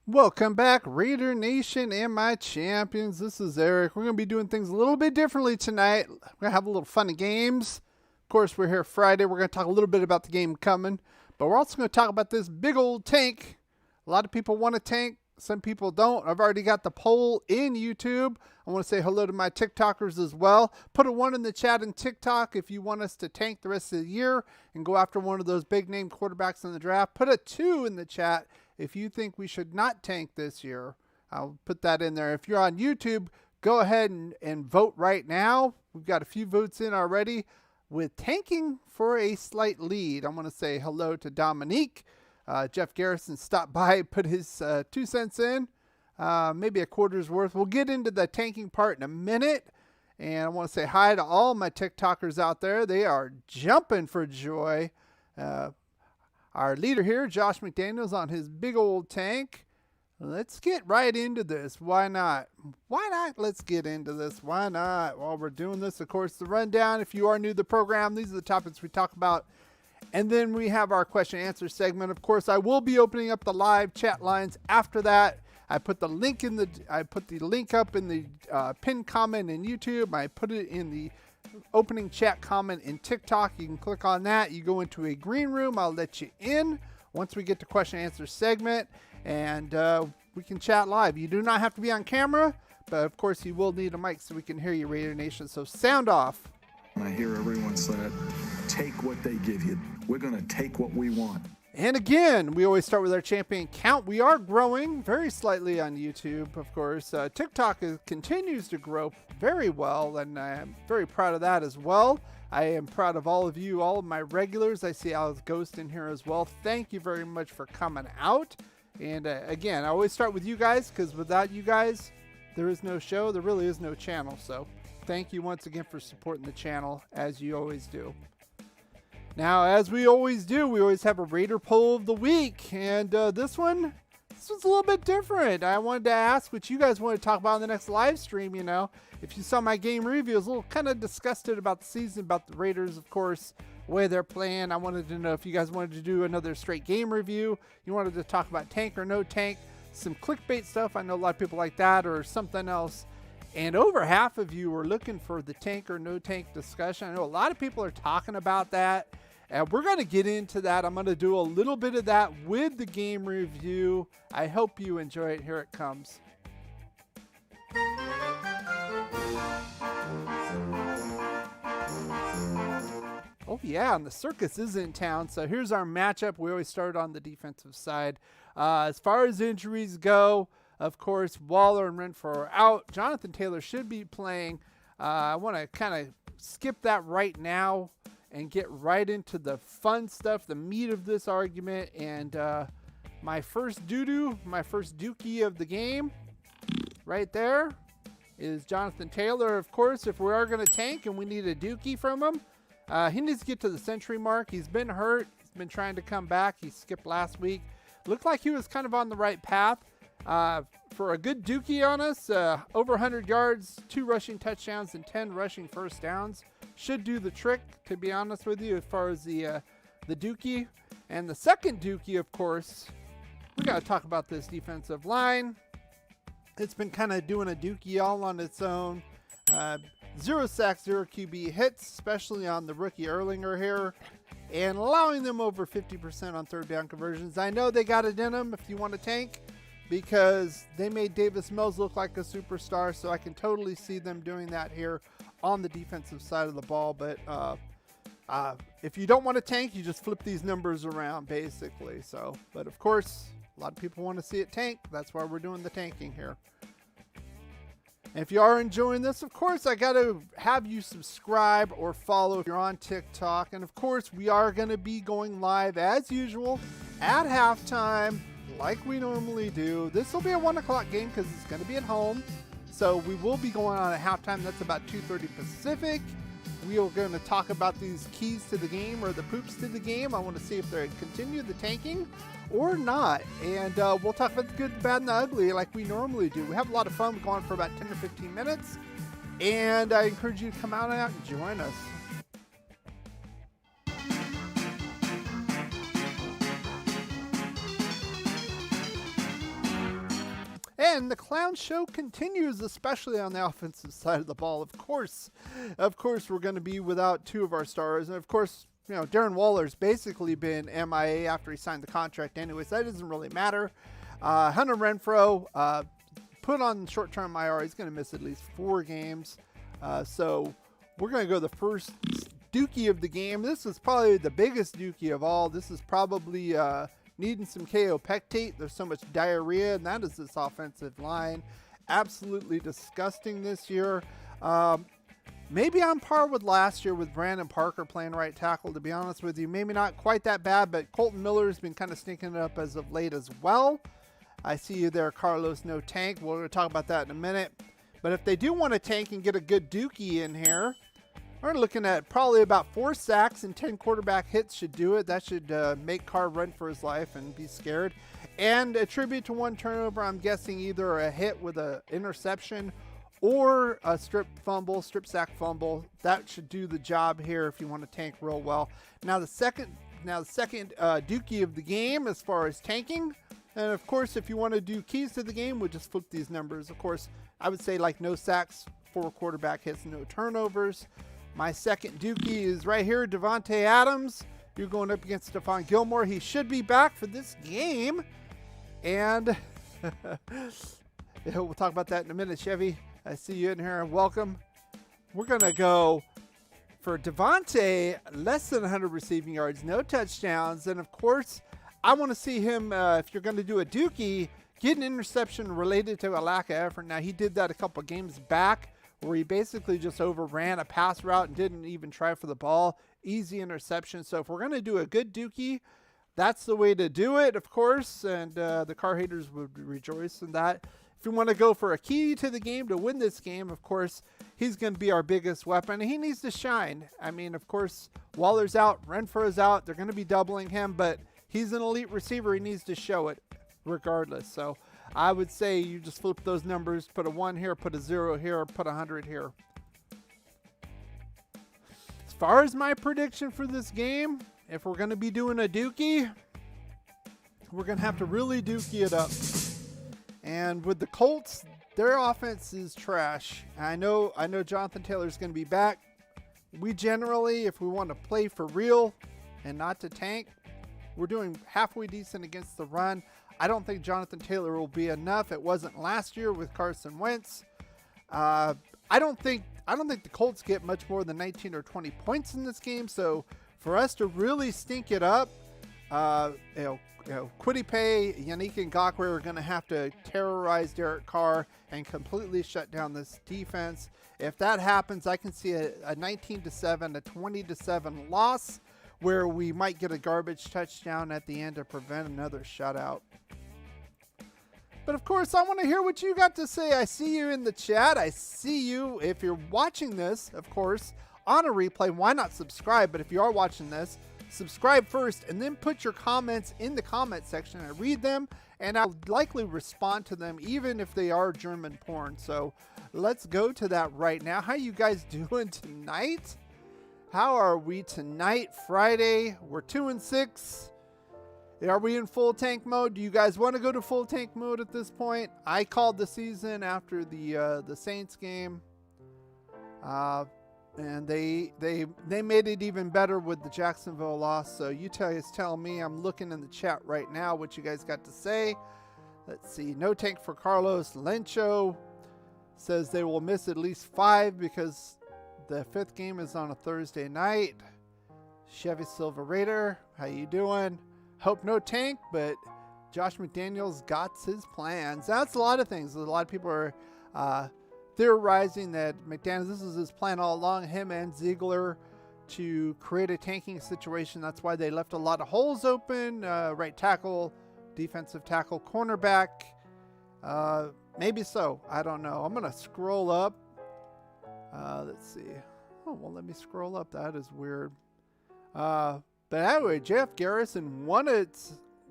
Welcome back, Raider Nation and my champions. This is Eric. We're going to be doing things a little bit differently tonight. We're going to have a little fun and games. Of course, we're here Friday. We're going to talk a little bit about the game coming, but we're also going to talk about this big old tank. A lot of people want a tank. Some people don't. I've already got the poll in YouTube. I want to say hello to my TikTokers as well. Put a 1 in the chat in TikTok if you want us to tank the rest of the year and go after one of those big name quarterbacks in the draft. Put a 2 in the chat if you think we should not tank this year. I'll put that in there. If you're on YouTube, go ahead and vote right now. We've got a few votes in already with tanking for a slight lead. I want to say hello to Dominique. Jeff Garrison stopped by, put his 2 cents in, maybe a quarter's worth. We'll get into the tanking part in a minute. And I want to say hi to all my TikTokers out there. They are jumping for joy. Our leader here, Josh McDaniels, on his big old tank. Let's get right into this. Why not? Why not? Let's get into this. Why not? While we're doing this, of course, the rundown. If you are new to the program, these are the topics we talk about. And then we have our question and answer segment. Of course, I will be opening up the live chat lines after that. I put the link up in the pinned comment in YouTube. I put it in the opening chat comment in TikTok. You can click on that. You go into a green room. I'll let you in once we get to question and answer segment, and we can chat live. You do not have to be on camera, but of course you will need a mic so we can hear you, Raider Nation. So sound off. I hear everyone say it. Take what they give you. We're going to take what we want. And again, we always start with our champion count. We are growing very slightly on YouTube, of course. TikTok continues to grow very well, and I am very proud of that as well. I am proud of all of you, all of my regulars. I see Alex Ghost in here as well. Thank you very much for coming out. And again, I always start with you guys, because without you guys, there is no show. There really is no channel. So thank you once again for supporting the channel, as you always do. Now, as we always do, we always have a Raider poll of the week, and this one's a little bit different. I wanted to ask what you guys want to talk about in the next live stream. You know, if you saw my game review, I was a little kind of disgusted about the season, about the Raiders, of course, the way they're playing. I wanted to know if you guys wanted to do another straight game review. You wanted to talk about tank or no tank, some clickbait stuff. I know a lot of people like that, or something else. And over half of you are looking for the tank or no tank discussion. I know a lot of people are talking about that. And we're going to get into that. I'm going to do a little bit of that with the game review. I hope you enjoy it. Here it comes. Oh, yeah, and the circus is in town. So here's our matchup. We always start on the defensive side. As far as injuries go, of course, Waller and Renfrow are out. Jonathan Taylor should be playing. I want to kind of skip that right now and get right into the fun stuff, the meat of this argument. And my first my first dookie of the game right there is Jonathan Taylor. Of course, if we are going to tank and we need a dookie from him, he needs to get to the century mark. He's been hurt. He's been trying to come back. He skipped last week. Looked like he was kind of on the right path. For a good dookie on us, over 100 yards, 2 rushing touchdowns, and 10 rushing first downs. Should do the trick, to be honest with you, as far as the dookie. And the second dookie, of course, we got to talk about this defensive line. It's been kind of doing a dookie all on its own. 0 sacks, 0 QB hits, especially on the rookie Erlinger here, and allowing them over 50% on third down conversions. I know they got it in them if you want to tank, because they made Davis Mills look like a superstar, so I can totally see them doing that here on the defensive side of the ball. But if you don't want to tank, you just flip these numbers around, basically. So, but of course, a lot of people want to see it tank. That's why we're doing the tanking here. And if you are enjoying this, of course, I got to have you subscribe or follow if you're on TikTok. And of course, we are going to be going live as usual at halftime, like we normally do. This will be a 1 o'clock game because it's going to be at home. So we will be going on at halftime. That's about 2:30 Pacific. we are going to talk about these keys to the game or the poops to the game. I want to see if they continue the tanking or not. And we'll talk about the good, the bad, and the ugly like we normally do. We have a lot of fun. We're going for about 10 or 15 minutes. And I encourage you to come out and join us. And the clown show continues, especially on the offensive side of the ball. Of course, we're going to be without two of our stars. And of course, you know, Darren Waller's basically been MIA after he signed the contract anyways. That doesn't really matter. Hunter Renfrow, put on short-term IR. He's going to miss at least 4 games. So we're going to go the first dookie of the game. This is probably the biggest dookie of all. This is probably needing some KO pectate. There's so much diarrhea, and that is this offensive line. Absolutely disgusting this year. Maybe on par with last year with Brandon Parker playing right tackle, to be honest with you. Maybe not quite that bad, but Colton Miller's been kind of sneaking it up as of late as well. I see you there, Carlos No Tank. We're going to talk about that in a minute. But if they do want to tank and get a good dookie in here, we're looking at probably about 4 sacks and 10 quarterback hits should do it. That should make Carr run for his life and be scared. And attribute to 1 turnover, I'm guessing either a hit with an interception or a strip sack fumble. That should do the job here if you want to tank real well. Now the second dookie of the game as far as tanking. And of course, if you want to do keys to the game, we'll just flip these numbers. Of course, I would say like no sacks, 4 quarterback hits, no turnovers. My second dookie is right here, Devontae Adams. You're going up against Stephon Gilmore. He should be back for this game. And we'll talk about that in a minute, Chevy. I see you in here. Welcome. We're going to go for Devontae, less than 100 receiving yards, no touchdowns. And, of course, I want to see him, if you're going to do a dookie, get an interception related to a lack of effort. Now, he did that a couple games back where he basically just overran a pass route and didn't even try for the ball. Easy interception. So if we're going to do a good dookie, that's the way to do it, of course. And the car haters would rejoice in that. If you want to go for a key to the game to win this game, of course, he's going to be our biggest weapon. He needs to shine. I mean, of course, Waller's out, Renfro's out. They're going to be doubling him, but he's an elite receiver. He needs to show it regardless. So I would say you just flip those numbers, put a 1 here, put a 0 here, put 100 here. As far as my prediction for this game, if we're going to be doing a dookie, we're going to have to really dookie it up. And with the Colts, their offense is trash. I know Jonathan Taylor's going to be back. We generally, if we want to play for real and not to tank, we're doing halfway decent against the run. I don't think Jonathan Taylor will be enough. It wasn't last year with Carson Wentz. I don't think the Colts get much more than 19 or 20 points in this game. So for us to really stink it up, Kwity Paye, Yannick Ngakoue are going to have to terrorize Derek Carr and completely shut down this defense. If that happens, I can see a 19-7, a 20-7 loss where we might get a garbage touchdown at the end to prevent another shutout. But of course, I want to hear what you got to say. I see you in the chat. I see you. If you're watching this, of course, on a replay, why not subscribe? But if you are watching this, subscribe first and then put your comments in the comment section. I read them and I'll likely respond to them even if they are German porn. So let's go to that right now. How you guys doing tonight? How are we tonight? Friday. We're 2-6. Are we in full tank mode? Do you guys want to go to full tank mode at this point? I called the season after the Saints game. And they made it even better with the Jacksonville loss. So you guys tell me. I'm looking in the chat right now what you guys got to say. Let's see. No tank for Carlos. Lencho says they will miss at least 5 because the 5th game is on a Thursday night. Chevy Silver Raider, how you doing? Hope no tank, but Josh McDaniels got his plans. That's a lot of things. A lot of people are theorizing that McDaniels, this is his plan all along, him and Ziegler, to create a tanking situation. That's why they left a lot of holes open. Right tackle, defensive tackle, cornerback. Maybe so. I don't know. I'm going to scroll up. Let's see. Oh, well, let me scroll up. That is weird. But anyway, Jeff Garrison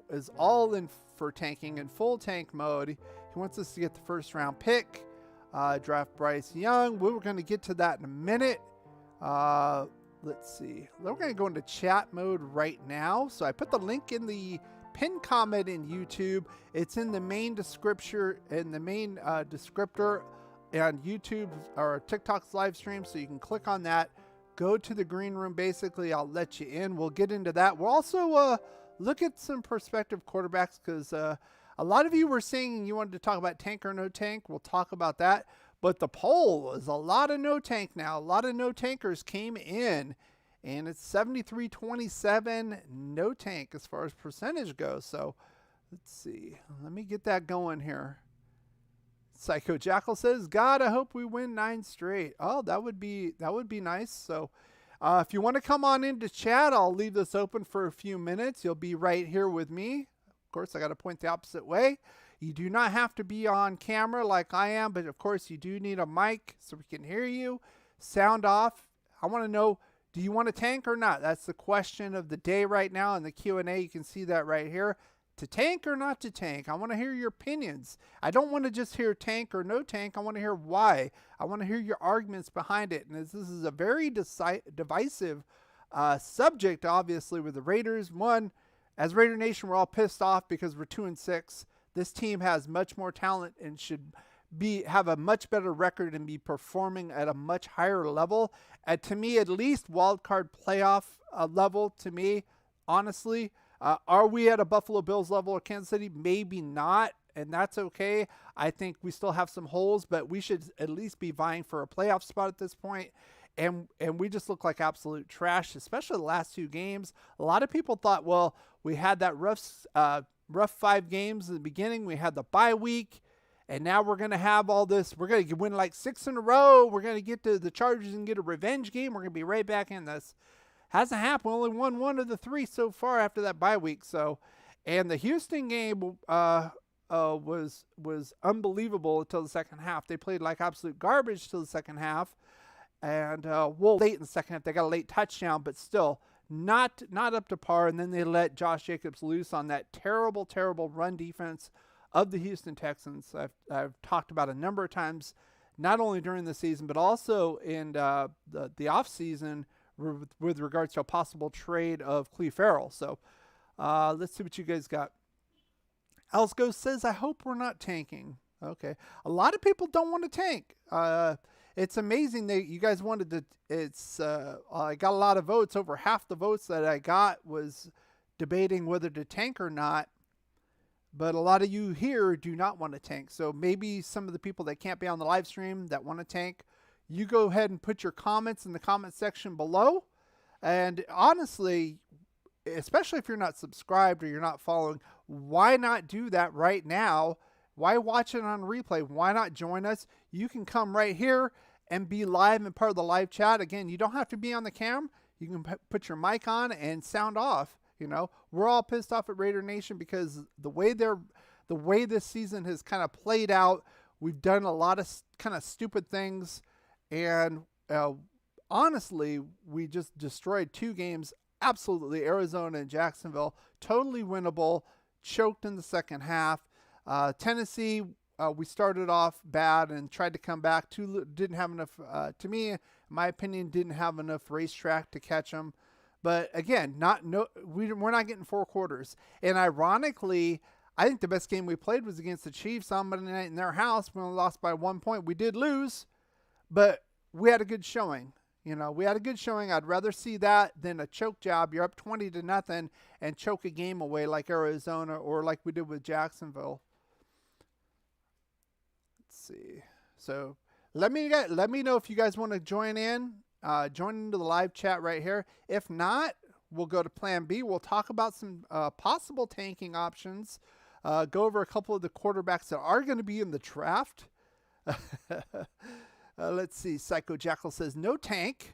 is all in for tanking in full tank mode. He wants us to get the first round pick, draft Bryce Young. We were going to get to that in a minute. Let's see. We're going to go into chat mode right now. So I put the link in the pinned comment in YouTube. It's in the main descriptor on YouTube or TikTok's live stream. So you can click on that. Go to the green room. Basically, I'll let you in. We'll get into that. We'll also look at some prospective quarterbacks because a lot of you were saying you wanted to talk about tank or no tank. We'll talk about that. But the poll is a lot of no tank now. A lot of no tankers came in, and it's 73-27 no tank as far as percentage goes. So let's see. Let me get that going here. Psycho Jackal says, God, I hope we win 9 straight. Oh, that would be nice. So if you want to come on into chat, I'll leave this open for a few minutes. You'll be right here with me. Of course, I got to point the opposite way. You do not have to be on camera like I am, but of course you do need a mic so we can hear you. Sound off. I want to know, do you want to tank or not? That's the question of the day right now in the Q&A. You can see that right here. To tank or not to tank? I want to hear your opinions. I don't want to just hear tank or no tank. I want to hear why. I want to hear your arguments behind it. And this is a very divisive subject, obviously, with the Raiders. One, as Raider Nation, we're all pissed off because we're 2-6. This team has much more talent and should have a much better record and be performing at a much higher level. To me, at least wild card playoff level. To me, honestly. Are we at a Buffalo Bills level or Kansas City? Maybe not, and that's okay. I think we still have some holes, but we should at least be vying for a playoff spot at this point. And we just look like absolute trash, especially the last 2 games. A lot of people thought, well, we had that rough 5 games in the beginning. We had the bye week, and now we're going to have all this. We're going to win like 6 in a row. We're going to get to the Chargers and get a revenge game. We're going to be right back in this. Hasn't happened. Only won 1 of the 3 so far after that bye week. So, and the Houston game was unbelievable until the second half. They played like absolute garbage till the second half, and late in the second half they got a late touchdown, but still not up to par. And then they let Josh Jacobs loose on that terrible run defense of the Houston Texans. I've talked about a number of times, not only during the season but also in the off season. With regards to a possible trade of Cleve Farrell. So let's see what you guys got. Elsgo says, I hope we're not tanking. Okay. A lot of people don't want to tank. It's amazing that you guys wanted to. I got a lot of votes. Over half the votes that I got was debating whether to tank or not. But a lot of you here do not want to tank. So maybe some of the people that can't be on the live stream that want to tank, you go ahead and put your comments in the comment section below. And honestly, especially if you're not subscribed or you're not following, why not do that right now? Why watch it on replay? Why not join us? You can come right here and be live and part of the live chat. Again, you don't have to be on the cam. You can put your mic on and sound off. You know, we're all pissed off at Raider Nation because the way this season has kind of played out, we've done a lot of kind of stupid things. And honestly, we just destroyed 2 games, absolutely, Arizona and Jacksonville, totally winnable, choked in the second half. Tennessee, we started off bad and tried to come back. Didn't have enough, to me, in my opinion, didn't have enough racetrack to catch them. But again, we're not getting 4 quarters. And ironically, I think the best game we played was against the Chiefs on Monday night in their house. We only lost by 1 point. We did lose, but we had a good showing. You know, we had a good showing. I'd rather see that than a choke job. You're up 20-0 and choke a game away like Arizona or like we did with Jacksonville. Let's see. So let me know if you guys want to join in. Join into the live chat right here. If not, we'll go to plan B. We'll talk about some possible tanking options. Go over a couple of the quarterbacks that are going to be in the draft. Let's see. Psycho Jackal says, no tank,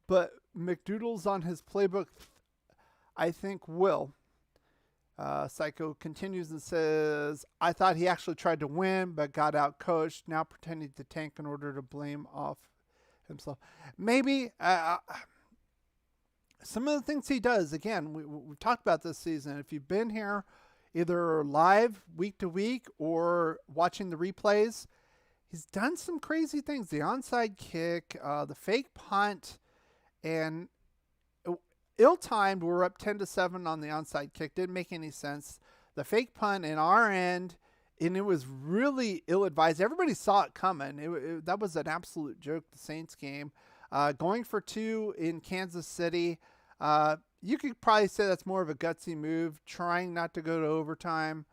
but McDoodle's on his playbook, I think will. Psycho continues and says, I thought he actually tried to win, but got out coached, now pretending to tank in order to blame off himself. Maybe some of the things he does, again, we've talked about this season. If you've been here either live week to week or watching the replays, he's done some crazy things. The onside kick, the fake punt, and ill-timed. We're up 10-7 on the onside kick. Didn't make any sense. The fake punt in our end, and it was really ill-advised. Everybody saw it coming. That was an absolute joke, the Saints game. Going for 2 in Kansas City. You could probably say that's more of a gutsy move, trying not to go to overtime.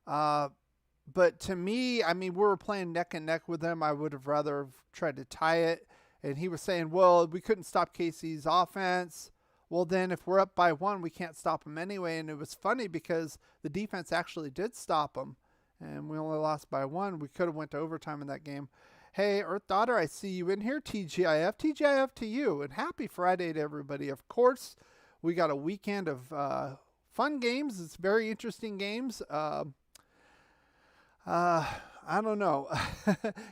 But to me, I mean, we were playing neck and neck with them. I would have rather tried to tie it. And he was saying, well, we couldn't stop KC's offense. Well, then if we're up by 1, we can't stop them anyway. And it was funny because the defense actually did stop them. And we only lost by 1. We could have went to overtime in that game. Hey, Earth Daughter, I see you in here. TGIF. TGIF to you. And happy Friday to everybody. Of course, we got a weekend of fun games. It's very interesting games. I don't know.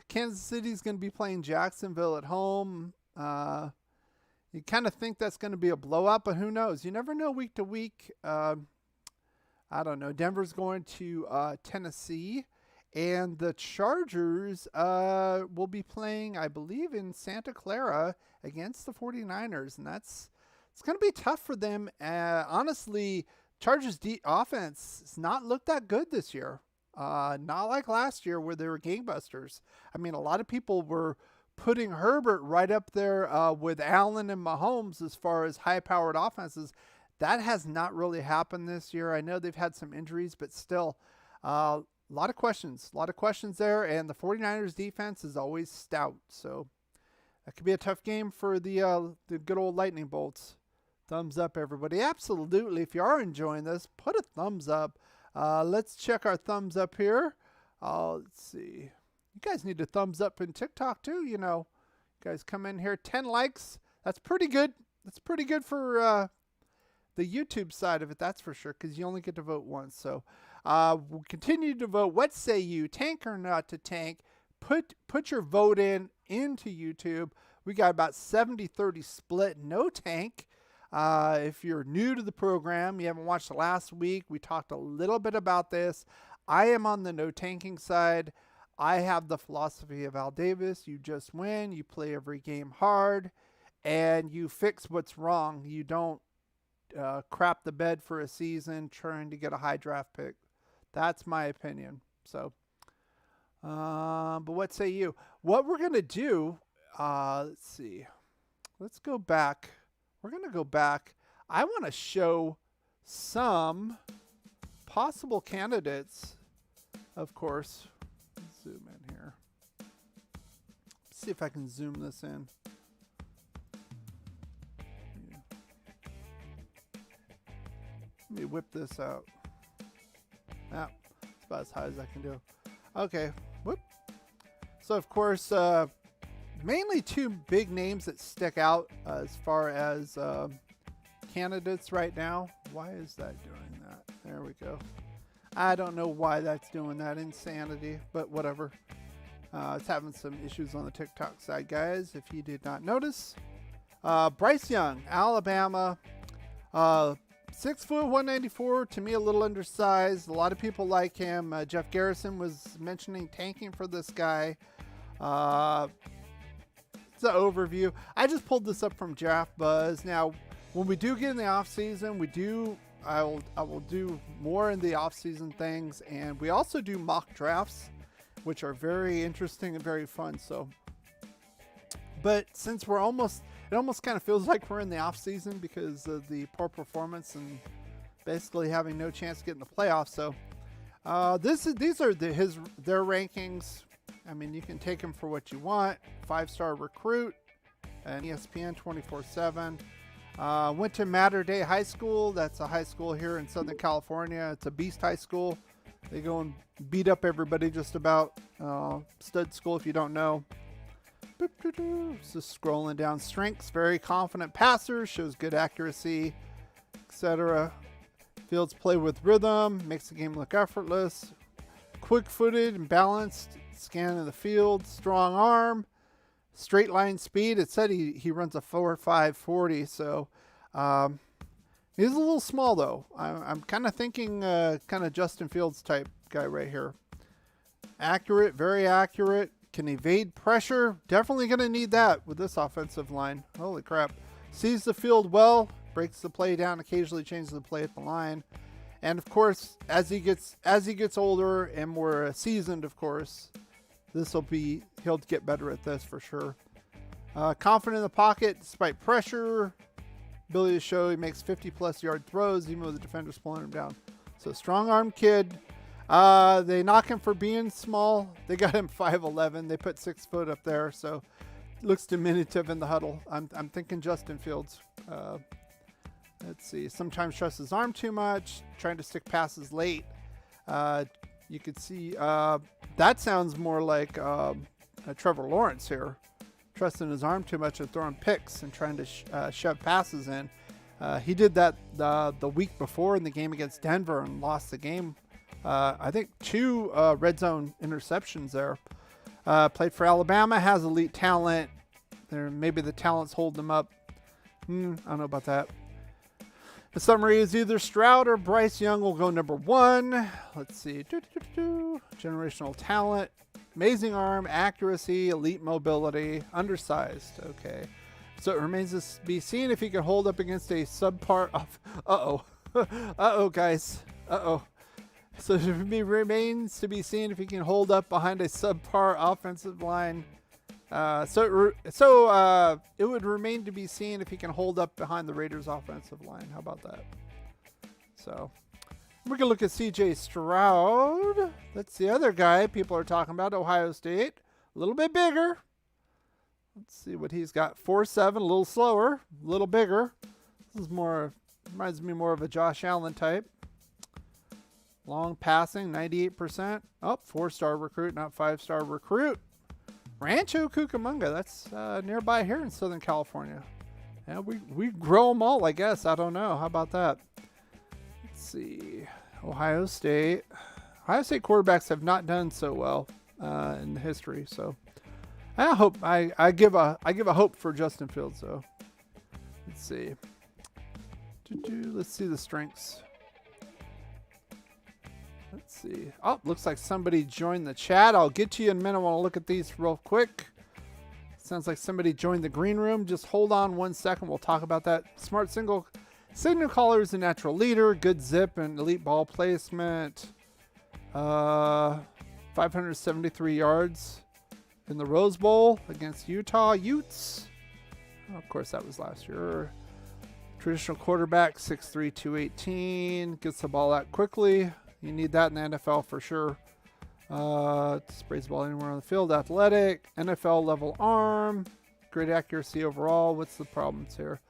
Kansas City's going to be playing Jacksonville at home. You kind of think that's going to be a blowout, but who knows? You never know week to week. I don't know. Denver's going to Tennessee, and the Chargers will be playing, I believe, in Santa Clara against the 49ers, and it's going to be tough for them. Honestly, Chargers offense has not looked that good this year. Not like last year where they were gangbusters. I mean, a lot of people were putting Herbert right up there with Allen and Mahomes as far as high-powered offenses. That has not really happened this year. I know they've had some injuries, but still, a lot of questions. A lot of questions there, and the 49ers defense is always stout. So that could be a tough game for the good old Lightning Bolts. Thumbs up, everybody. Absolutely. If you are enjoying this, put a thumbs up. Let's check our thumbs up here. Let's see. You guys need a thumbs up in TikTok too, you know. You guys come in here, 10 likes. That's pretty good. That's pretty good for the YouTube side of it, that's for sure, because you only get to vote once. So we'll continue to vote. What say you? Tank or not to tank? Put your vote into YouTube. We got about 70-30 split. No tank. If you're new to the program, you haven't watched the last week, we talked a little bit about this. I am on the no tanking side. I have the philosophy of Al Davis. You just win. You play every game hard, and you fix what's wrong. You don't crap the bed for a season trying to get a high draft pick. That's my opinion. So, but what say you? What we're going to do, let's see. Let's go back. We're going to go back. I want to show some possible candidates, of course. Zoom in here. See if I can zoom this in. Yeah. Let me whip this out. Ah, it's about as high as I can do. Okay, whoop. So, of course, mainly 2 big names that stick out as far as candidates right now. Why is that doing that? There we go. I don't know why that's doing that. Insanity, but whatever. It's having some issues on the TikTok side, guys, if you did not notice. Bryce Young, Alabama. 6 foot, 194. To me, a little undersized. A lot of people like him. Jeff Garrison was mentioning tanking for this guy. It's an overview. I just pulled this up from Draft Buzz. Now, when we do get in the off season, I will do more in the off season things, and we also do mock drafts, which are very interesting and very fun. So, but since it almost kind of feels like we're in the off season because of the poor performance and basically having no chance to get in the playoffs. So, these are their rankings. I mean, you can take them for what you want. 5-star recruit, and ESPN 24/7. Went to Mater Dei High School. That's a high school here in Southern California. It's a beast high school. They go and beat up everybody just about. Stud school if you don't know. Just scrolling down. Strengths, very confident passer, shows good accuracy, etc. Fields play with rhythm, makes the game look effortless. Quick-footed and balanced, scanning the field, strong arm, straight line speed. It said he runs a 4.5 40, so he's a little small though. I'm kind of thinking kind of Justin Fields type guy right here. Accurate, very accurate. Can evade pressure. Definitely going to need that with this offensive line. Holy crap. Sees the field well. Breaks the play down. Occasionally changes the play at the line. And of course, as he gets older and more seasoned, of course, he'll get better at this for sure. Confident in the pocket despite pressure. Ability to show he makes 50+ yard throws even with the defenders pulling him down. So strong arm kid. They knock him for being small. They got him 5'11". They put 6 foot up there, so looks diminutive in the huddle. I'm thinking Justin Fields. Let's see. Sometimes trusts his arm too much. Trying to stick passes late. You could see that sounds more like Trevor Lawrence here. Trusting his arm too much and throwing picks and trying to shove passes in. He did that the week before in the game against Denver and lost the game. I think 2 red zone interceptions there. Played for Alabama, has elite talent. Maybe the talent's holding him up. I don't know about that. The summary is either Strut or Bryce Young will go number 1. Let's see. Generational talent. Amazing arm, accuracy, elite mobility, undersized. Okay. So it remains to be seen if he can hold up against a subpar of... Uh-oh. Uh-oh, guys. Uh-oh. So it remains to be seen if he can hold up behind a subpar offensive line. So it would remain to be seen if he can hold up behind the Raiders' offensive line. How about that? So we're going to look at C.J. Stroud. That's the other guy people are talking about, Ohio State. A little bit bigger. Let's see what he's got. 4.7, a little slower, a little bigger. This is reminds me more of a Josh Allen type. Long passing, 98%. Oh, 4-star recruit, not 5-star recruit. Rancho Cucamonga, that's nearby here in Southern California. Yeah, we grow them all, I guess. I don't know. How about that? Let's see. Ohio State. Ohio State quarterbacks have not done so well in the history, so I give a hope for Justin Fields though. Let's see. Let's see the strengths. Let's see. Oh, looks like somebody joined the chat. I'll get to you in a minute. I want to look at these real quick. Sounds like somebody joined the green room. Just hold on 1 second. We'll talk about that. Smart signal caller is a natural leader. Good zip and elite ball placement. 573 yards in the Rose Bowl against Utah Utes. Oh, of course, that was last year. Traditional quarterback, 6'3", 218. Gets the ball out quickly. You need that in the NFL for sure. Sprays the ball anywhere on the field. Athletic. NFL level arm. Great accuracy overall. What's the problems here?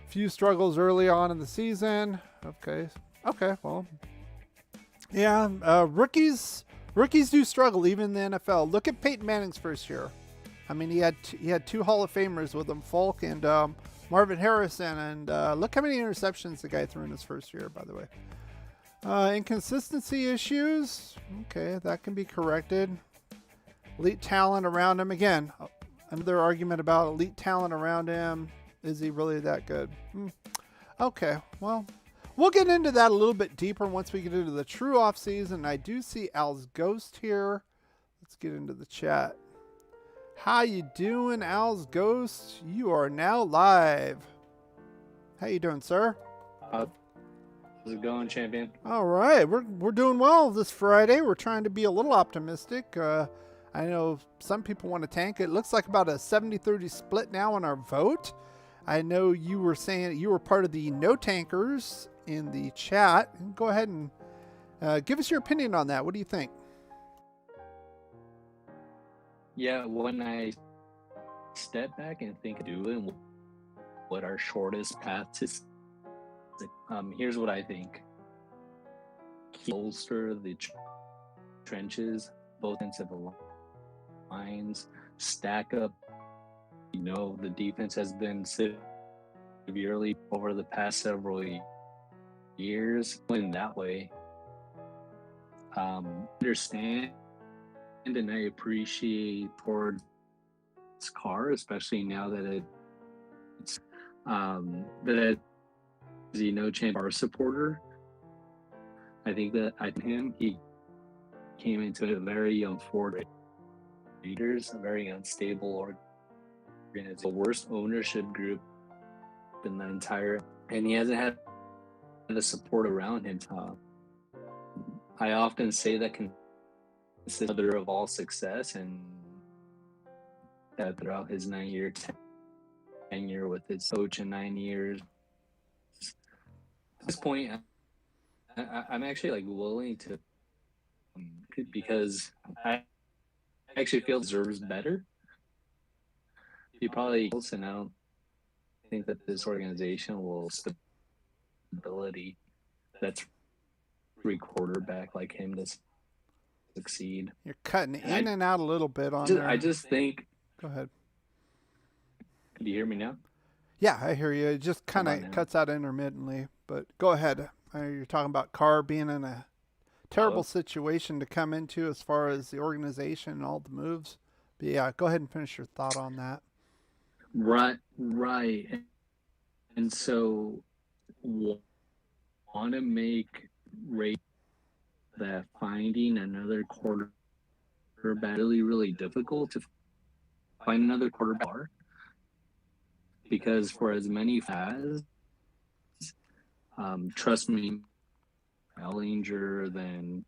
Few struggles early on in the season. Okay, well. Yeah, rookies do struggle even in the NFL. Look at Peyton Manning's first year. I mean, he had 2 Hall of Famers with him, Falk and Marvin Harrison. And look how many interceptions the guy threw in his first year, by the way. Inconsistency issues. Okay, that can be corrected. Elite talent around him. Again, another argument about elite talent around him. Is he really that good? Okay, well, we'll get into that a little bit deeper once we get into the true offseason. I do see Al's Ghost here. Let's get into the chat. How you doing, Al's Ghost? You are now live. How you doing, sir? How's it going, champion? All right, we're doing well this Friday. We're trying to be a little optimistic. I know some people want to tank. It looks like about a 70-30 split now on our vote. I know you were saying you were part of the no tankers in the chat. Go ahead and give us your opinion on that. What do you think? Yeah, when I step back and think of doing what our shortest path is, here's what I think. Bolster the trenches, both defensive lines, stack up. You know, the defense has been severely over the past several years. In that way, understand and I appreciate toward Carr, especially now that it's champ Carr supporter. I think he came into a very young Ford Raiders, a very unstable organization, the worst ownership group in the entire, and he hasn't had the support around him. I often say that consists mother of all success, and that throughout his 9-year tenure with his coach in 9 years. At this point, I'm actually like willing to, because I actually feel deserves better. He probably, and I don't think that this organization will stability that's quarterback like him to succeed. You're cutting in and out a little bit on there. I just think. Go ahead. Can you hear me now? Yeah, I hear you. It just kind of cuts out intermittently, but go ahead. You're talking about Carr being in a terrible situation to come into as far as the organization and all the moves. But yeah, go ahead and finish your thought on that. Right. And so want to make that finding another quarterback really, really difficult to find another quarterback, because for as many as trust me, Ellinger, then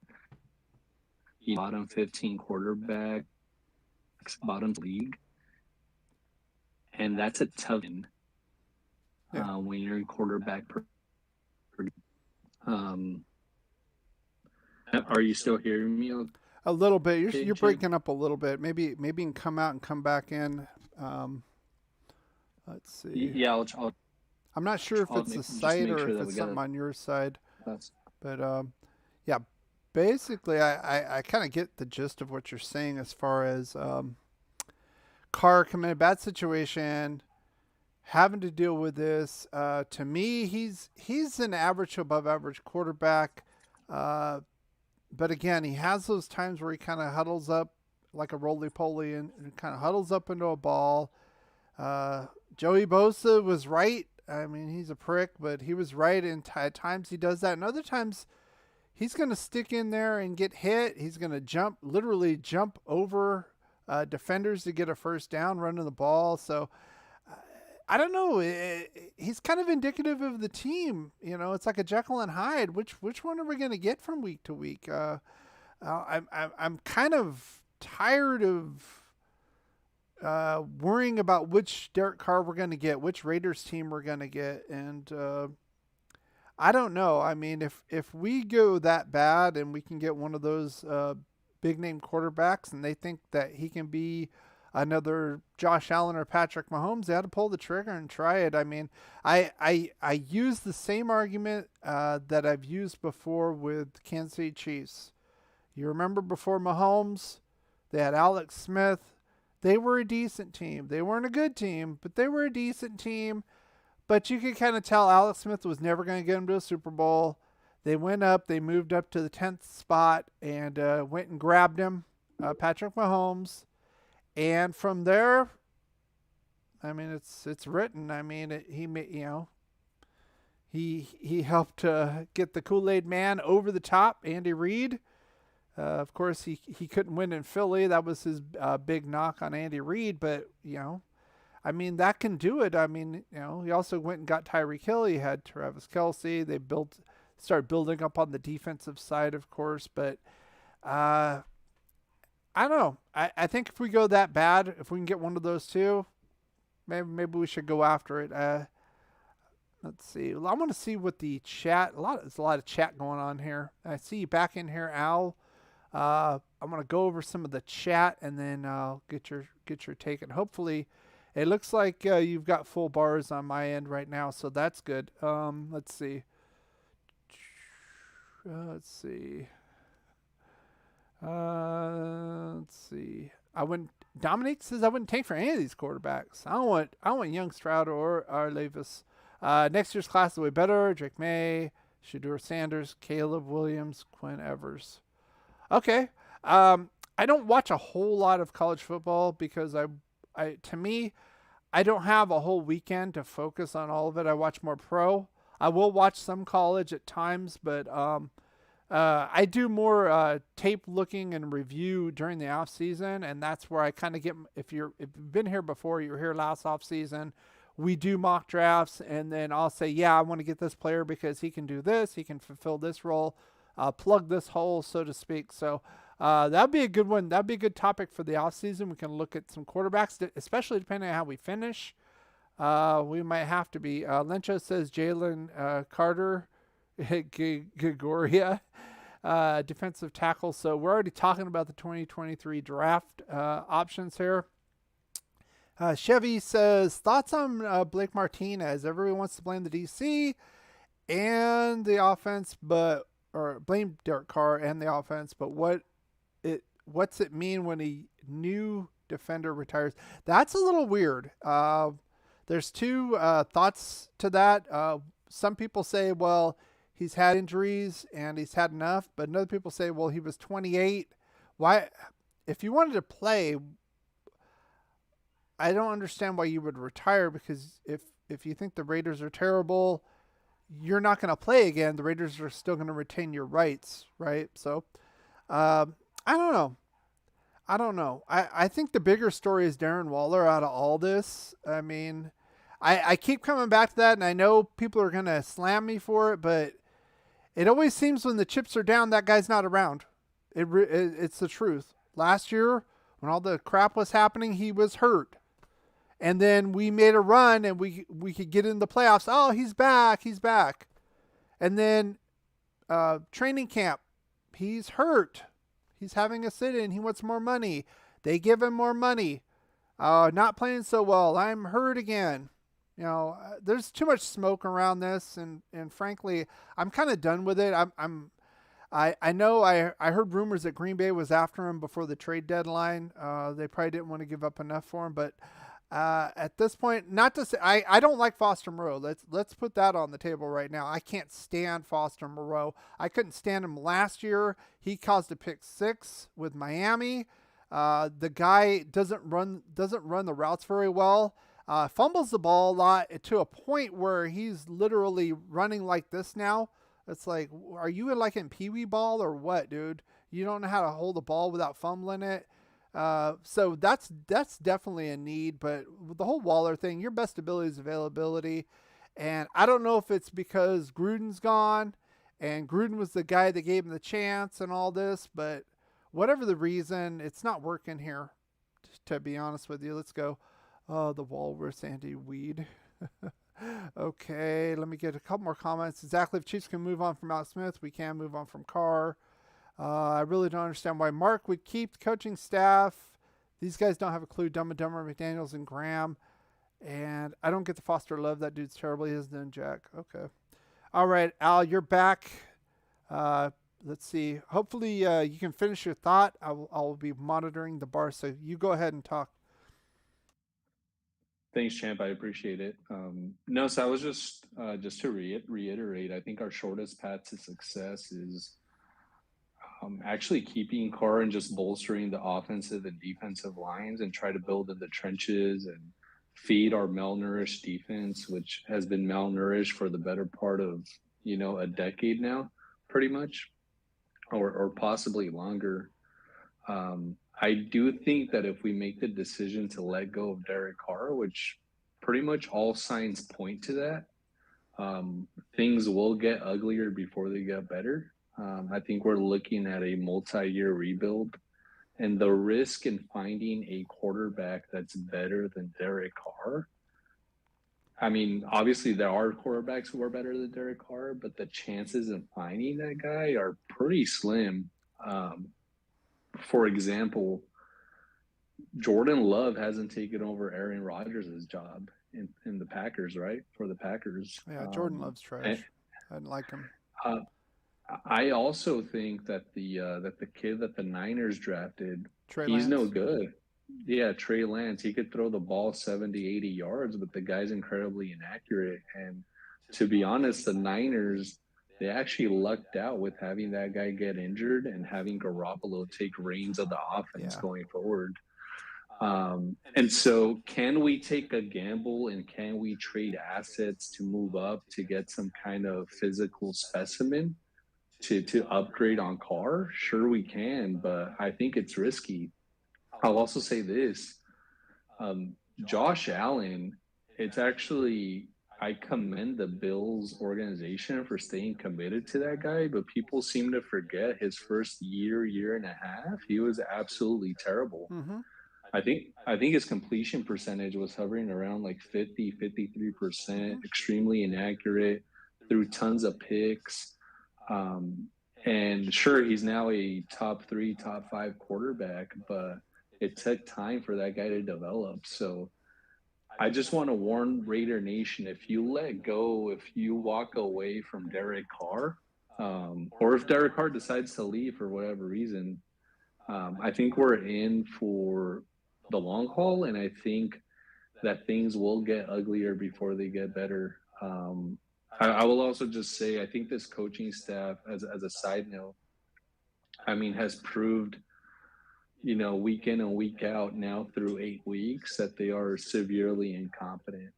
bottom 15 quarterbacks, bottom league, and that's a tough one when you're in quarterback. Are you still hearing me? A little bit. You're breaking up a little bit. Maybe you can come out and come back in. Let's see. Yeah, I'm not sure if it's the site or if it's something on your side. But yeah, basically, I kind of get the gist of what you're saying as far as Carr coming in a bad situation, having to deal with this. To me, he's an average to above average quarterback. But again, he has those times where he kind of huddles up like a roly-poly and kind of huddles up into a ball. Joey Bosa was right. I mean, he's a prick, but he was right. And at times he does that. And other times he's going to stick in there and get hit. He's going to literally jump over defenders to get a first down running the ball. So I don't know. He's kind of indicative of the team. You know, it's like a Jekyll and Hyde. Which one are we going to get from week to week? I'm kind of tired of worrying about which Derek Carr we're going to get, which Raiders team we're going to get, and I don't know. I mean, if we go that bad and we can get one of those big name quarterbacks, and they think that he can be another Josh Allen or Patrick Mahomes, they had to pull the trigger and try it. I mean, I use the same argument that I've used before with Kansas City Chiefs. You remember before Mahomes, they had Alex Smith. They were a decent team. They weren't a good team, but they were a decent team. But you could kind of tell Alex Smith was never going to get him to a Super Bowl. They went up. They moved up to the 10th spot and went and grabbed him, Patrick Mahomes. And from there, I mean, it's written. I mean, he helped get the Kool-Aid Man over the top, Andy Reid. Of course, he couldn't win in Philly. That was his big knock on Andy Reid. But, I mean, that can do it. I mean, he also went and got Tyreek Hill. He had Travis Kelce. They started building up on the defensive side, of course. But I don't know. I think if we go that bad, if we can get one of those two, maybe we should go after it. Let's see. I want to see what the chat. There's a lot of chat going on here. I see you back in here, Al. I'm gonna go over some of the chat and then I'll get your take. And hopefully, it looks like you've got full bars on my end right now, so that's good. Let's see. Let's see. Dominique says I wouldn't tank for any of these quarterbacks. I want young Strut or Levis. Next year's class is way better. Drake May, Shedeur Sanders, Caleb Williams, Quinn Evers. Okay. I don't watch a whole lot of college football because To me, I don't have a whole weekend to focus on all of it. I watch more pro. I will watch some college at times, but I do more tape looking and review during the off season, and that's where I kind of get. If you've been here before, you were here last off season. We do mock drafts, and then I'll say, yeah, I want to get this player because he can do this, he can fulfill this role, plug this hole, so to speak. So that'd be a good one. That'd be a good topic for the off season. We can look at some quarterbacks, especially depending on how we finish. We might have to be. Lencho says Jalen Carter, Gregoria, defensive tackle. So we're already talking about the 2023 draft options here. Chevy says, thoughts on Blake Martinez? Everyone wants to blame the DC and the offense, or blame Derek Carr and the offense, but what's it mean when a new defender retires? That's a little weird. There's two thoughts to that. Some people say, well, he's had injuries and he's had enough, but other people say, well, he was 28. Why, if you wanted to play, I don't understand why you would retire, because if you think the Raiders are terrible, you're not going to play again. The Raiders are still going to retain your rights, right? So I don't know. I think the bigger story is Darren Waller out of all this. I mean, I keep coming back to that, and I know people are going to slam me for it, but it always seems when the chips are down, that guy's not around. It's the truth. Last year, when all the crap was happening, he was hurt. And then we made a run and we could get in the playoffs. Oh, he's back. And then training camp, he's hurt. He's having a sit-in. He wants more money. They give him more money. Not playing so well. I'm hurt again. You know, there's too much smoke around this, and frankly, I'm kind of done with it. I know I heard rumors that Green Bay was after him before the trade deadline. They probably didn't want to give up enough for him, but at this point, not to say I don't like Foster Moreau. Let's put that on the table right now. I can't stand Foster Moreau. I couldn't stand him last year. He caused a pick 6 with Miami. The guy doesn't run the routes very well. Fumbles the ball a lot to a point where he's literally running like this now. It's like, are you like in Pee Wee ball or what, dude? You don't know how to hold the ball without fumbling it. So that's definitely a need, but with the whole Waller thing, your best ability is availability. And I don't know if it's because Gruden's gone and Gruden was the guy that gave him the chance and all this, but whatever the reason, it's not working here, to be honest with you. Let's go. The Walrus, Andy Weed. Okay, let me get a couple more comments. Exactly. If Chiefs can move on from Alex Smith, we can move on from Carr. I really don't understand why Mark would keep the coaching staff. These guys don't have a clue. Dumb and Dumber, McDaniels, and Graham. And I don't get the Foster love. That dude's terrible. He isn't in Jack. Okay. All right, Al, you're back. Let's see. Hopefully you can finish your thought. I'll be monitoring the bar, so you go ahead and talk. Thanks, Champ. I appreciate it. No, so I was just to reiterate, I think our shortest path to success is actually keeping Carr and just bolstering the offensive and defensive lines and try to build in the trenches and feed our malnourished defense, which has been malnourished for the better part of, a decade now, pretty much, or possibly longer. I do think that if we make the decision to let go of Derek Carr, which pretty much all signs point to that, things will get uglier before they get better. I think we're looking at a multi-year rebuild, and the risk in finding a quarterback that's better than Derek Carr. I mean, obviously there are quarterbacks who are better than Derek Carr, but the chances in finding that guy are pretty slim. For example, Jordan Love hasn't taken over Aaron Rodgers' job in the Packers, right? For the Packers. Yeah, Jordan Love's trash. I didn't like him. I also think that the kid that the Niners drafted, Trey he's Lance. no good. Yeah, Trey Lance. He could throw the ball 70, 80 yards, but the guy's incredibly inaccurate. And to be honest, the Niners, they actually lucked out with having that guy get injured and having Garoppolo take reins of the offense going forward. And so can we take a gamble and can we trade assets to move up to get some kind of physical specimen to upgrade on Carr? Sure we can, but I think it's risky. I'll also say this. Josh Allen, it's actually, I commend the Bills organization for staying committed to that guy, but people seem to forget his first year and a half. He was absolutely terrible. Mm-hmm. I think his completion percentage was hovering around like 53%, extremely inaccurate, threw tons of picks. And sure, he's now a top 3, top 5 quarterback, but it took time for that guy to develop. So I just want to warn Raider Nation, if you walk away from Derek Carr, or if Derek Carr decides to leave for whatever reason, I think we're in for the long haul, and I think that things will get uglier before they get better. I will also just say, I think this coaching staff, as a side note, I mean, has proved, week in and week out now through 8 weeks that they are severely incompetent,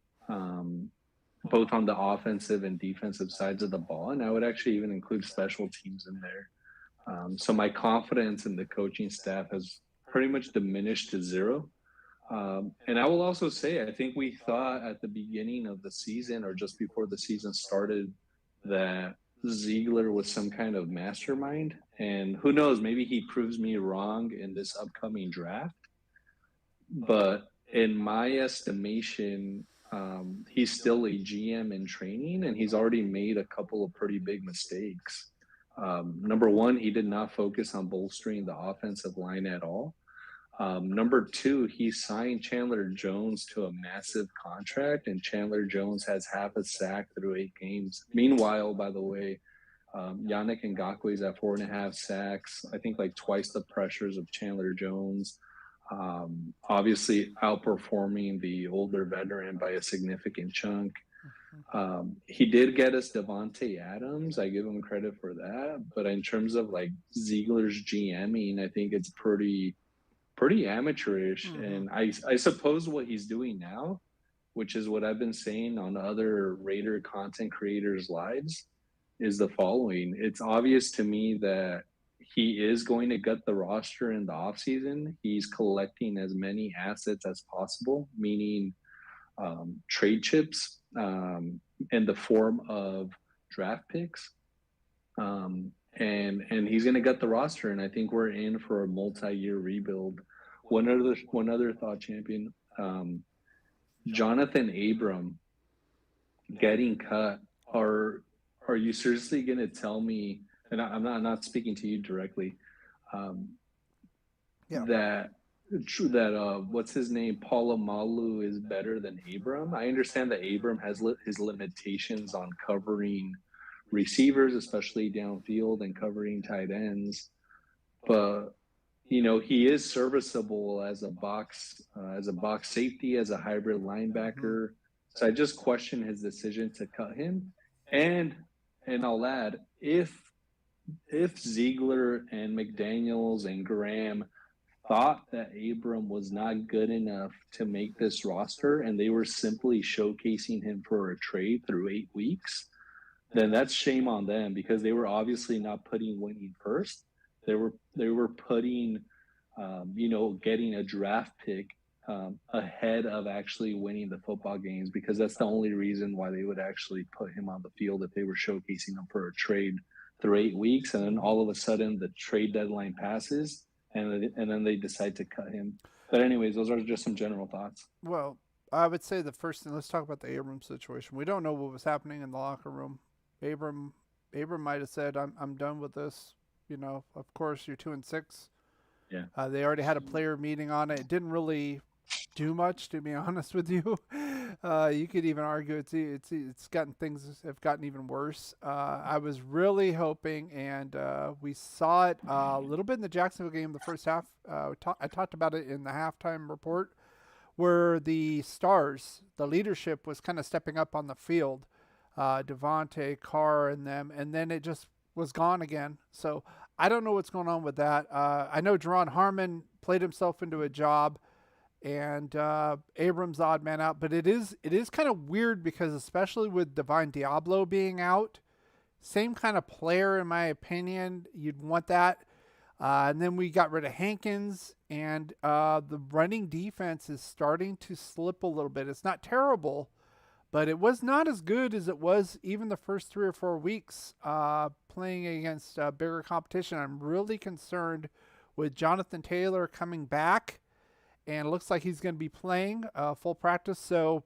both on the offensive and defensive sides of the ball. And I would actually even include special teams in there. So my confidence in the coaching staff has pretty much diminished to zero. And I will also say, I think we thought at the beginning of the season or just before the season started that Ziegler was some kind of mastermind. And who knows, maybe he proves me wrong in this upcoming draft. But in my estimation, he's still a GM in training, and he's already made a couple of pretty big mistakes. Number one, he did not focus on bolstering the offensive line at all. Number two, he signed Chandler Jones to a massive contract, and Chandler Jones has half a sack through 8 games. Meanwhile, by the way, Yannick Ngakwe is at 4.5 sacks. I think like twice the pressures of Chandler Jones. Obviously outperforming the older veteran by a significant chunk. He did get us Devontae Adams. I give him credit for that. But in terms of like Ziegler's GMing, I think it's pretty amateurish. And I suppose what he's doing now, which is what I've been saying on other Raider content creators' lives, is the following. It's obvious to me that he is going to gut the roster in the offseason. He's collecting as many assets as possible, meaning trade chips in the form of draft picks. And he's going to gut the roster, and I think we're in for a multi-year rebuild. One other thought, champion. Jonathan Abram getting cut. Are you seriously going to tell me, and I'm not speaking to you directly, that what's his name, Polamalu is better than Abram? I understand that Abram has his limitations on covering receivers, especially downfield, and covering tight ends, but he is serviceable as a box safety, as a hybrid linebacker. So I just question his decision to cut him. And I'll add, if Ziegler and McDaniels and Graham thought that Abram was not good enough to make this roster and they were simply showcasing him for a trade through 8 weeks, then that's shame on them, because they were obviously not putting winning first. They were putting, getting a draft pick ahead of actually winning the football games, because that's the only reason why they would actually put him on the field, if they were showcasing him for a trade through 8 weeks, and then all of a sudden the trade deadline passes and then they decide to cut him. But anyways, those are just some general thoughts. Well, I would say the first thing, let's talk about the Abram situation. We don't know what was happening in the locker room. Abram might have said, I'm done with this. Of course, you're 2-6. Yeah. They already had a player meeting on it. It didn't really do much, to be honest with you. You could even argue it's things have gotten even worse. I was really hoping, and we saw it a little bit in the Jacksonville game, the first half. I talked about it in the halftime report, where the stars, the leadership, was kind of stepping up on the field. Devontae, Carr, and them, and then it just was gone again. So I don't know what's going on with that. I know Jerron Harmon played himself into a job, and Abrams odd man out. But it is kind of weird because especially with Divine Diablo being out, same kind of player in my opinion. You'd want that. And then we got rid of Hankins, and the running defense is starting to slip a little bit. It's not terrible, but it was not as good as it was even the first 3 or 4 weeks playing against bigger competition. I'm really concerned with Jonathan Taylor coming back, and it looks like he's going to be playing full practice. So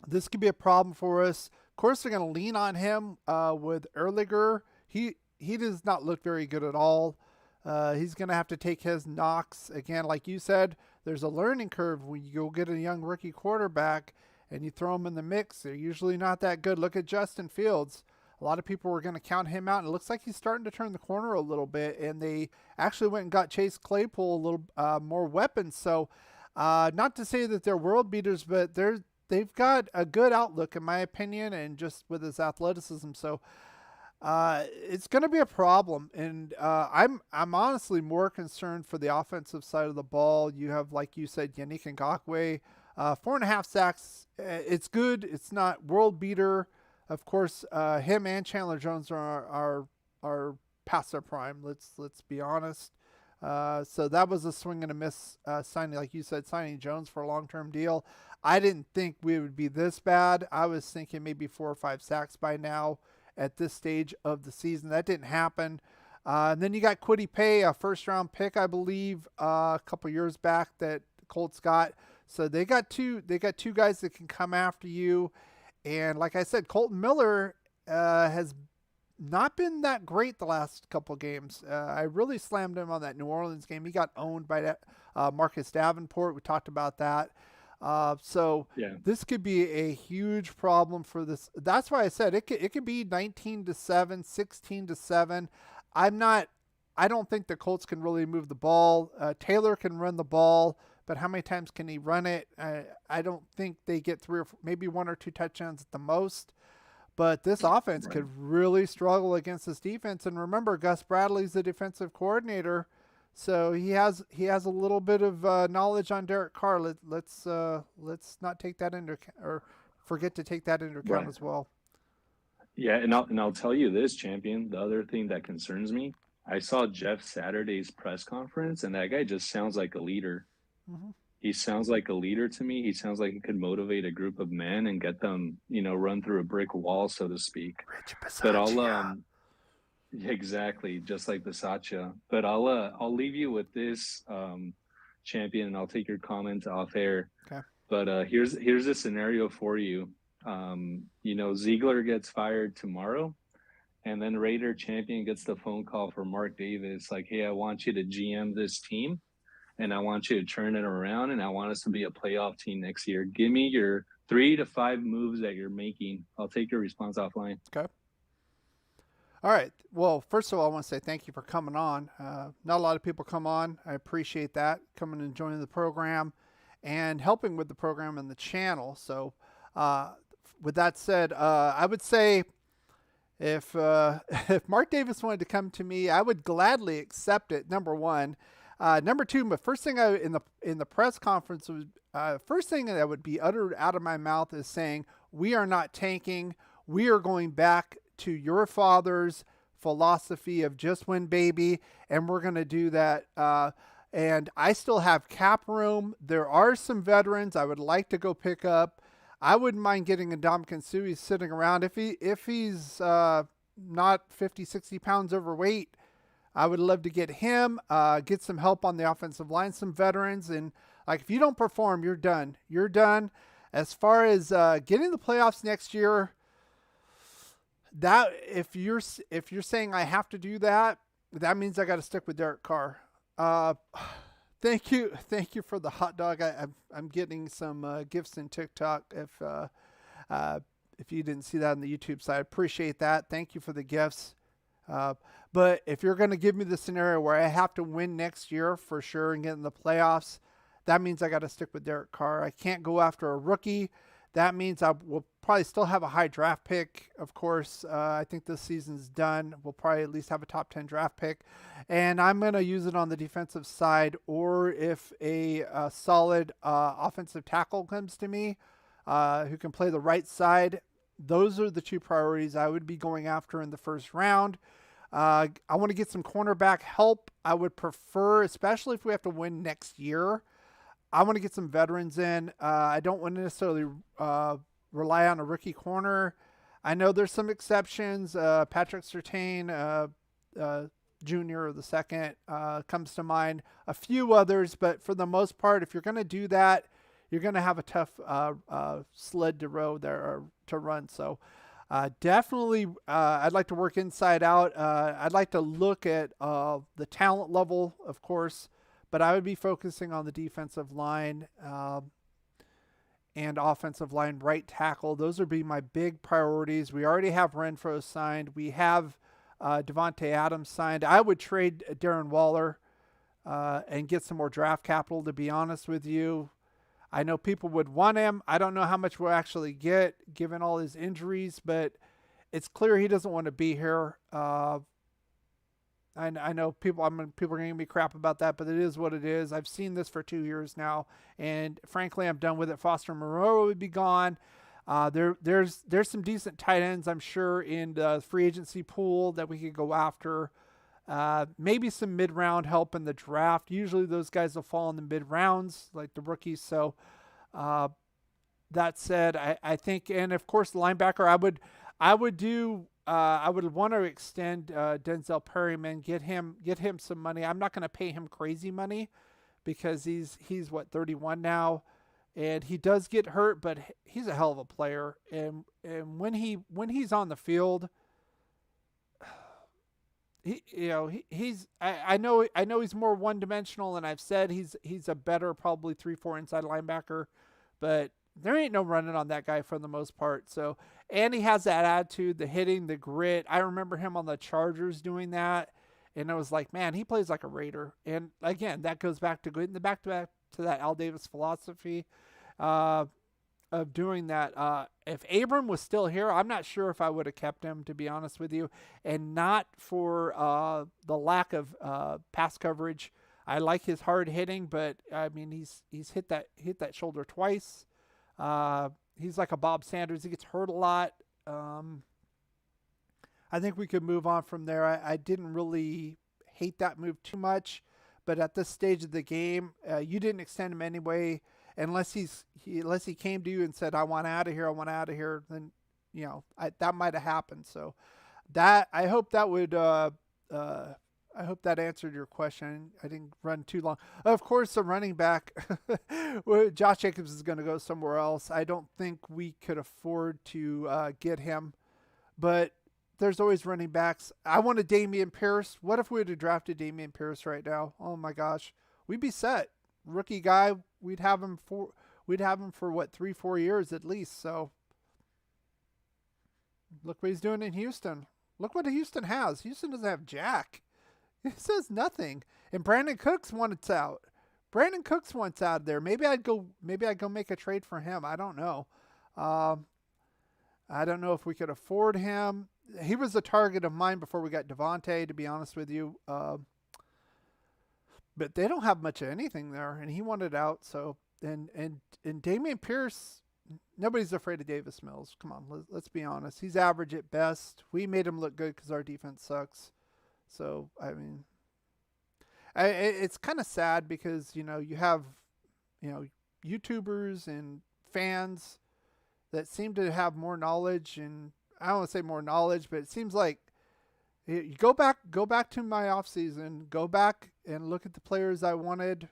this could be a problem for us. Of course, they're going to lean on him with Erlinger. He does not look very good at all. He's going to have to take his knocks. Again, like you said, there's a learning curve when you go get a young rookie quarterback and you throw him in the mix. They're usually not that good. Look at Justin Fields. A lot of people were going to count him out, and it looks like he's starting to turn the corner a little bit, and they actually went and got Chase Claypool a little more weapons. So not to say that they're world beaters, but they've got a good outlook, in my opinion, and just with his athleticism. So it's going to be a problem, and I'm honestly more concerned for the offensive side of the ball. You have, like you said, Yannick Ngakoue, 4.5 sacks. It's good. It's not world beater. Of course, him and Chandler Jones are past their prime. Let's be honest. So that was a swing and a miss signing, like you said, signing Jones for a long-term deal. I didn't think we would be this bad. I was thinking maybe 4 or 5 sacks by now at this stage of the season. That didn't happen. And then you got Kwity Paye, a first-round pick, I believe, a couple years back that the Colts got. So they got two guys that can come after you. And like I said, Colton Miller has not been that great the last couple games. I really slammed him on that New Orleans game. He got owned by Marcus Davenport. We talked about that. So this could be a huge problem for this. That's why I said it could be 19-7, 16-7. I don't think the Colts can really move the ball. Taylor can run the ball, but how many times can he run it? I don't think they get 3 or 4, maybe 1 or 2 touchdowns at the most. But this offense could really struggle against this defense. And remember, Gus Bradley's the defensive coordinator, so he has a little bit of knowledge on Derek Carr. Let's not take that into or forget to take that into account as well. Yeah, and I'll tell you this, champion. The other thing that concerns me, I saw Jeff Saturday's press conference, and that guy just sounds like a leader. Mm-hmm. He sounds like a leader to me. He sounds like he could motivate a group of men and get them, run through a brick wall, so to speak. But I'll exactly, just like Bisaccia. But I'll leave you with this, champion, and I'll take your comments off air. Okay. But here's a scenario for you. Ziegler gets fired tomorrow, and then Raider champion gets the phone call for Mark Davis, like, hey, I want you to GM this team, and I want you to turn it around, and I want us to be a playoff team next year. Give me your 3 to 5 moves that you're making. I'll take your response offline. Okay. All right. Well, first of all, I want to say thank you for coming on. Not a lot of people come on. I appreciate that, coming and joining the program and helping with the program and the channel. So with that said, I would say if Mark Davis wanted to come to me, I would gladly accept it, number one. Number two, but first thing in the press conference was first thing that would be uttered out of my mouth is saying, we are not tanking. We are going back to your father's philosophy of just win, baby, and we're going to do that. And I still have cap room. There are some veterans I would like to go pick up. I wouldn't mind getting a Ndamukong Suh. He's sitting around. If he's not 50, 60 pounds overweight, I would love to get him, get some help on the offensive line, some veterans. And like, if you don't perform, you're done. You're done. As far as getting the playoffs next year, that if you're saying I have to do that, that means I got to stick with Derek Carr. Thank you for the hot dog. I'm getting some gifts in TikTok. If you didn't see that on the YouTube side, I appreciate that. Thank you for the gifts. But if you're going to give me the scenario where I have to win next year for sure and get in the playoffs, that means I got to stick with Derek Carr. I can't go after a rookie That means I will probably still have a high draft pick, of course. I think this season's done. We'll probably at least have a top 10 draft pick. And I'm going to use it on the defensive side, or if a solid offensive tackle comes to me who can play the right side, those are the two priorities I would be going after in the first round. I want to get some cornerback help. I would prefer, especially if we have to win next year, I want to get some veterans in. I don't want to necessarily rely on a rookie corner. I know there's some exceptions. Patrick Surtain Jr. or the second comes to mind. A few others, but for the most part, if you're going to do that, you're going to have a tough sled to row there or to run. So definitely, I'd like to work inside out. I'd like to look at the talent level, of course, but I would be focusing on the defensive line and offensive line, right tackle. Those would be my big priorities. We already have Renfrow signed. We have Devontae Adams signed. I would trade Darren Waller and get some more draft capital, to be honest with you. I know people would want him. I don't know how much we'll actually get given all his injuries, but it's clear he doesn't want to be here. I know people are going to give me crap about that, but it is what it is. I've seen this for 2 years now, and frankly, I'm done with it. Foster Moreau would be gone. There's some decent tight ends, I'm sure, in the free agency pool that we could go after. Maybe some mid-round help in the draft. Usually those guys will fall in the mid-rounds, like the rookies. So that said, I think, and of course, the linebacker, I would want to extend Denzel Perryman, get him some money. I'm not going to pay him crazy money because he's 31 now, and he does get hurt, but he's a hell of a player. And when he's on the field, I know he's more one-dimensional, and I've said he's a better probably 3-4 inside linebacker, but there ain't no running on that guy for the most part. So, and he has that attitude, the hitting, the grit. I remember him on the Chargers doing that, and I was like, man, he plays like a Raider. And again, that goes back to to that Al Davis philosophy of doing that. If Abram was still here, I'm not sure if I would have kept him, to be honest with you, and not for the lack of pass coverage. I like his hard hitting, but I mean, he's hit that shoulder twice. He's like a Bob Sanders. He gets hurt a lot. I think we could move on from there. I didn't really hate that move too much, but at this stage of the game, you didn't extend him anyway, unless he came to you and said, I want out of here, then, that might have happened. So that, I hope that would, I hope that answered your question. I didn't run too long. Of course, the running back, Josh Jacobs is going to go somewhere else. I don't think we could afford to get him, but there's always running backs. I wanted Dameon Pierce. What if we would have drafted Dameon Pierce right now? Oh my gosh, we'd be set. Rookie guy, we'd have him for what, 3-4 years at least. So look what he's doing in Houston. Look what Houston has. Houston doesn't have jack. It says nothing. And Brandon Cooks wants out. Brandon Cooks wants out there. Maybe I'd go make a trade for him. I don't know. I don't know if we could afford him. He was a target of mine before we got Devontae, to be honest with you. But they don't have much of anything there, and he wanted out. So and Dameon Pierce, nobody's afraid of Davis Mills. Come on, let's be honest. He's average at best. We made him look good because our defense sucks. So, I mean, it's kind of sad because, you have, YouTubers and fans that seem to have more knowledge, and I don't want to say more knowledge, but it seems like you go back to my off season, go back and look at the players I wanted,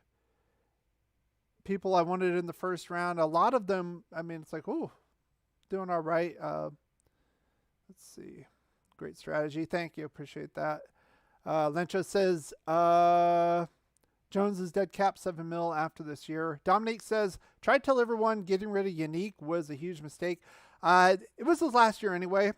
people I wanted in the first round. A lot of them, I mean, it's like, oh, doing all right. Let's see. Great strategy. Thank you. Appreciate that. Lencho says, Jones is dead cap $7 million after this year. Dominique says, try to tell everyone getting rid of Yannick was a huge mistake. It was his last year anyway.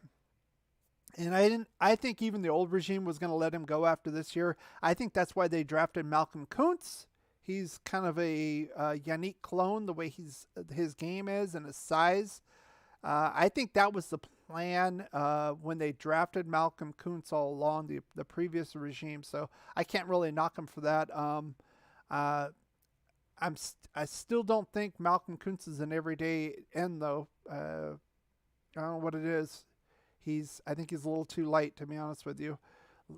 And I think even the old regime was going to let him go after this year. I think that's why they drafted Malcolm Kuntz. he's kind of a unique clone, the way his game is and his size. I think that was the plan when they drafted Malcolm Kuntz all along, the previous regime. So I can't really knock him for that. I still don't think Malcolm Kuntz is an everyday end, though. I don't know what it is. I think he's a little too light, to be honest with you.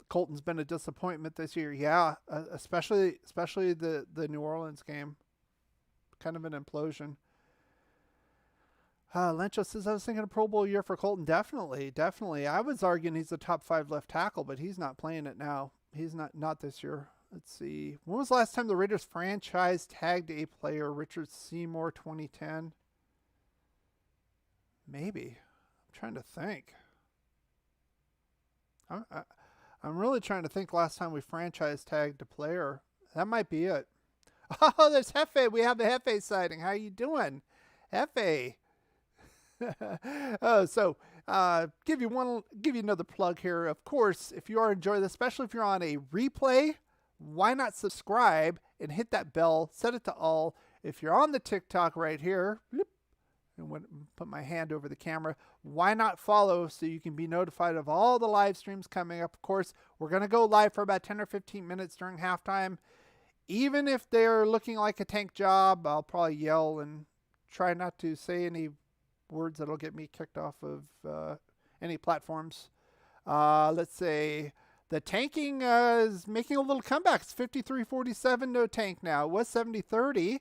Colton's been a disappointment this year. Yeah, especially the New Orleans game. Kind of an implosion. Lencho says, I was thinking a Pro Bowl year for Colton. Definitely. I was arguing he's a top 5 left tackle, but he's not playing it now. He's not this year. Let's see. When was the last time the Raiders franchise tagged a player? Richard Seymour, 2010. Maybe. I'm trying to think. I'm really trying to think last time we franchise tagged a player. That might be it. Oh, there's Hefe. We have the Hefe sighting. How you doing, Hefe? Give you another plug here. Of course, if you are enjoying this, especially if you're on a replay, why not subscribe and hit that bell, set it to all. If you're on the TikTok right here, and put my hand over the camera, why not follow so you can be notified of all the live streams coming up? Of course, we're going to go live for about 10 or 15 minutes during halftime. Even if they're looking like a tank job, I'll probably yell and try not to say any words that'll get me kicked off of any platforms. Let's say the tanking is making a little comeback. It's 53-47, no tank now. It was 70-30.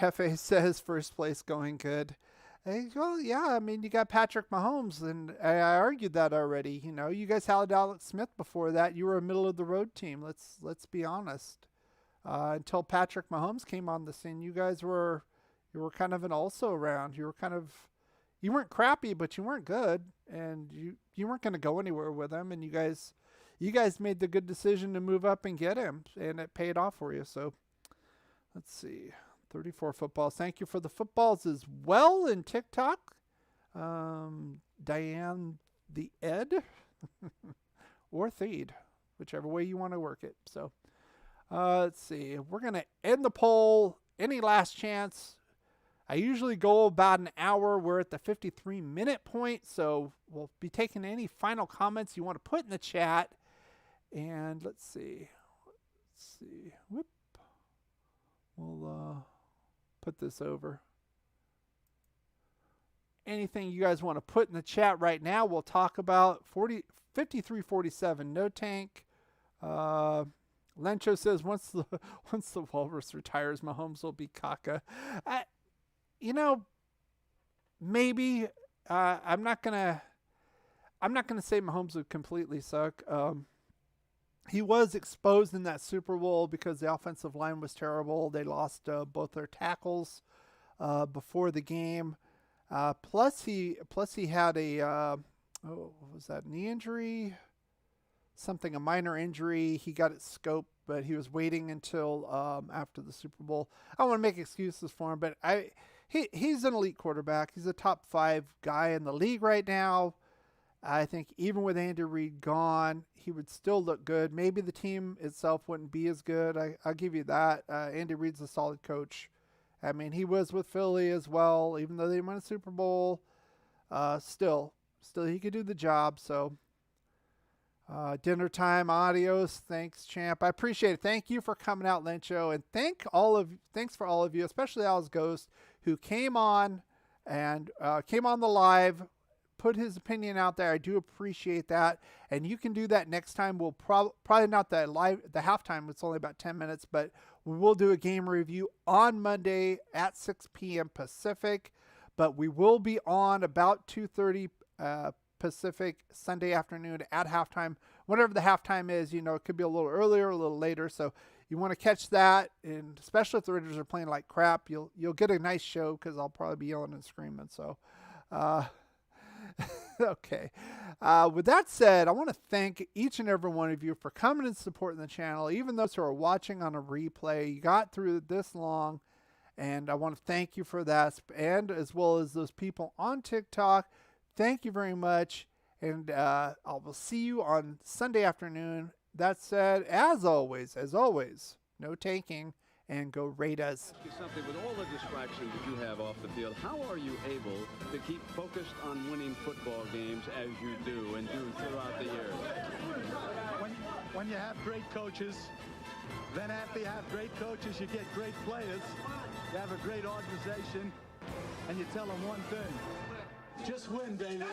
Hefe says first place going good. Well, yeah, I mean, you got Patrick Mahomes, and I argued that already. You know, you guys had Alex Smith before that. You were a middle of the road team. Let's be honest. Until Patrick Mahomes came on the scene, you were kind of an also around. You weren't crappy, but you weren't good, and you weren't going to go anywhere with him. And you guys made the good decision to move up and get him, and it paid off for you. So let's see. 34 footballs. Thank you for the footballs as well in TikTok. Diane the Ed or Theed, whichever way you want to work it. So let's see. We're going to end the poll. Any last chance? I usually go about an hour. We're at the 53-minute point, so we'll be taking any final comments you want to put in the chat. And let's see. Whoop. We'll put this over. Anything you guys want to put in the chat right now, we'll talk about. 53-47, no tank. Lencho says once the Walrus retires, Mahomes will be caca. Maybe. I'm not gonna say Mahomes would completely suck. He was exposed in that Super Bowl because the offensive line was terrible. They lost both their tackles before the game. Plus he had a what was that, knee injury? A minor injury. He got it scoped, but he was waiting until after the Super Bowl. I don't want to make excuses for him, but he's an elite quarterback. He's a top 5 guy in the league right now. I think even with Andy Reid gone, he would still look good. Maybe the team itself wouldn't be as good. I'll give you that. Andy Reid's a solid coach. I mean, he was with Philly as well, even though they didn't win a Super Bowl. Still he could do the job. So dinner time, adios. Thanks, champ. I appreciate it. Thank you for coming out, Lencho, and thanks for all of you, especially Al's Ghost, who came on the live. Put his opinion out there. I do appreciate that, and you can do that next time. We'll probably not the halftime. It's only about 10 minutes, but we will do a game review on Monday at 6 p.m. Pacific. But we will be on about 2:30 Pacific Sunday afternoon at halftime. Whatever the halftime is, it could be a little earlier, a little later. So you want to catch that, and especially if the Raiders are playing like crap, you'll get a nice show because I'll probably be yelling and screaming. So. Okay. With that said, I want to thank each and every one of you for coming and supporting the channel, even those who are watching on a replay. You got through this long, and I want to thank you for that, and as well as those people on TikTok. Thank you very much, and I will see you on Sunday afternoon That said, as always, no tanking, and go Raiders. Ask you something, with all the distractions that you have off the field, how are you able to keep focused on winning football games as you do and do throughout the years? When you have great coaches, then after you have great coaches, you get great players. You have a great organization, and you tell them one thing: just win, baby.